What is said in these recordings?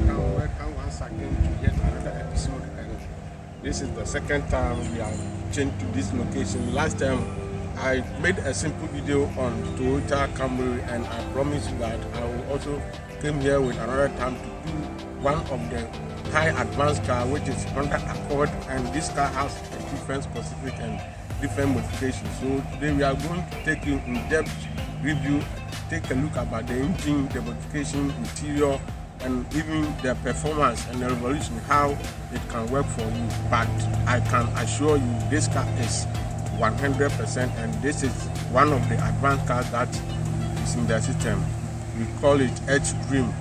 welcome once again to yet another episode. And this is the second time we have changed to this location. Last time I made a simple video on Toyota Camry, and I promised you that I will also come here with another time to do one of the high advanced car, which is Honda Accord, and this car has a different specific and different modifications. So today we are going to take you in depth review, take a look about the engine, the modification, interior, and even the performance and the revolution, how it can work for you. But I can assure you this car is 100%, and this is one of the advanced cars that is in the system. We call it H-Dream,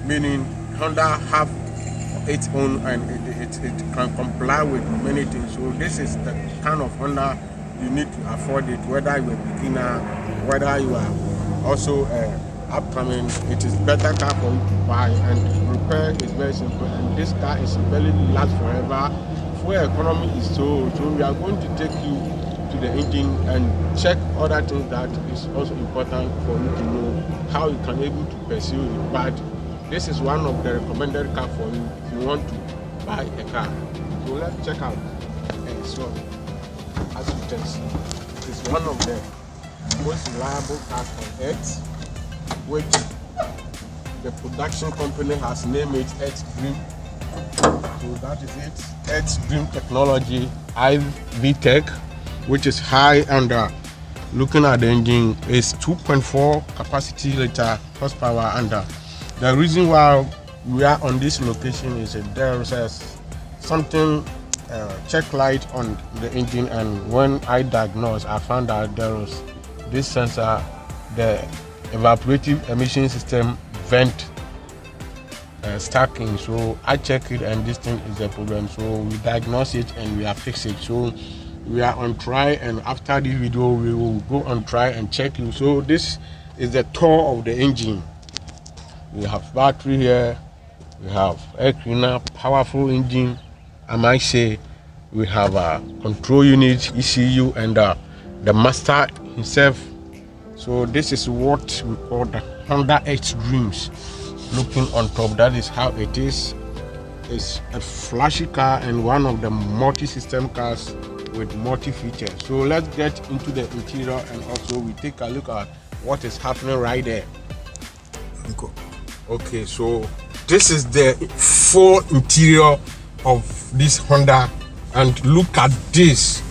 meaning Honda have its own, and it can comply with many things. So this is the kind of Honda you need to afford it, whether you're a beginner, whether you are also upcoming. It is better car for you to buy, and repair is very simple, and this car is very last forever. Fuel economy is so we are going to take you to the engine and check other things that is also important for you to know how you can able to pursue it. But this is one of the recommended car for you if you want to buy a car. So let's check out. So as you can see, it is one of the most reliable cars on earth, which the production company has named it H-Dream. So that is it, H-Dream technology, IV-Tech, which is high, and looking at the engine is 2.4 capacity liter horsepower. And the reason why we are on this location is there is something check light on the engine, and when I diagnosed, I found out there was this sensor, the evaporative emission system vent stacking. So I check it, and this thing is a problem. So we diagnose it and we have fixed it. So we are on try, and after this video we will go on try and check you. So this is the tour of the engine. We have battery here, we have air cleaner, powerful engine, I might say. We have a control unit, ECU, and the master himself. So this is what we call the Honda H-Dreams. Looking on top, that is how it is. It's a flashy car and one of the multi-system cars with multi-features. So let's get into the interior, and also we take a look at what is happening right there. Okay, so this is the full interior of this Honda, and look at this.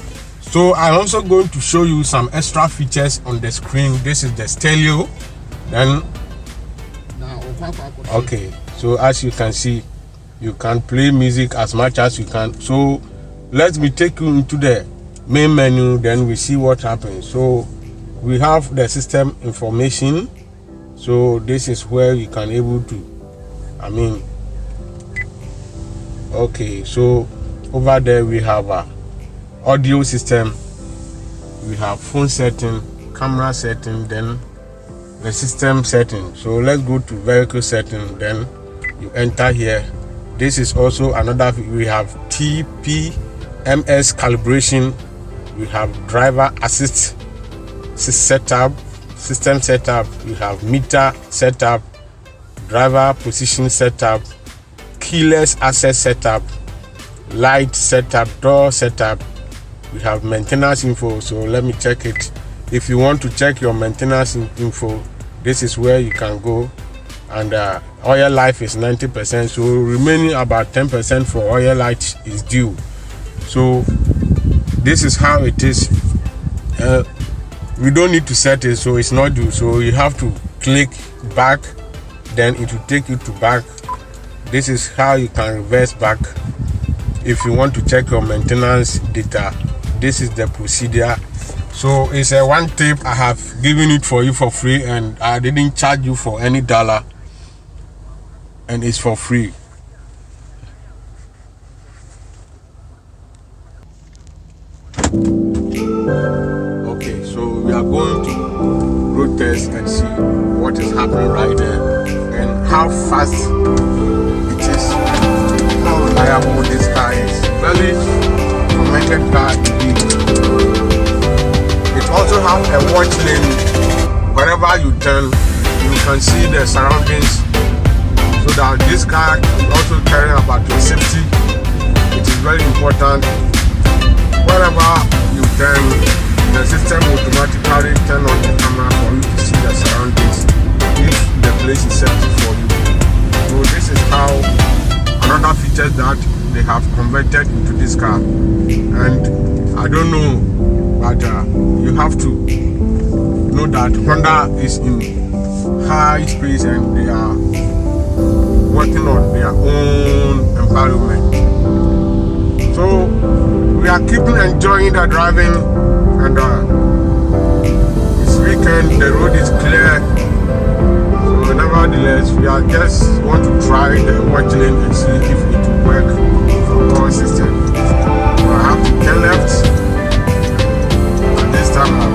So I'm also going to show you some extra features on the screen. This is the stereo. Then okay, so as you can see, you can play music as much as you can. So let me take you into the main menu, then we see what happens. So we have the system information. So this is where you can able to, okay, so over there we have a audio system, we have phone setting, camera setting, then the system setting. So let's go to vehicle setting, then you enter here. This is also another, we have TPMS calibration, we have driver assist setup, system setup, we have meter setup, driver position setup, keyless access setup, light setup, door setup. We have maintenance info. So let me check it. If you want to check your maintenance info, this is where you can go. And oil life is 90%, so remaining about 10% for oil light is due. So this is how it is. We don't need to set it, so it's not due. So you have to click back, then it will take you to back. This is how you can reverse back if you want to check your maintenance data. This is the procedure. So it's a one tip. I have given it for you for free, and I didn't charge you for any dollar, and it's for free. Okay, so we are going to road test and see what is happening right there, and how fast it is, how reliable this car is. Very recommended car indeed. It also has a watch lane. Wherever you turn, you can see the surroundings, so that this car also caring about your safety. It is very important. Wherever you turn, the system will automatically turn on the camera for you to see the surroundings if the place is safety for you. So this is how another feature that they have converted into this car. And I don't know, but you have to know that Honda is in high space and they are working on their own environment. So we are keeping enjoying the driving, and this weekend the road is clear. So nevertheless, we are just want to try the watch lane and see if it will work for our system. So I have to turn left, and this time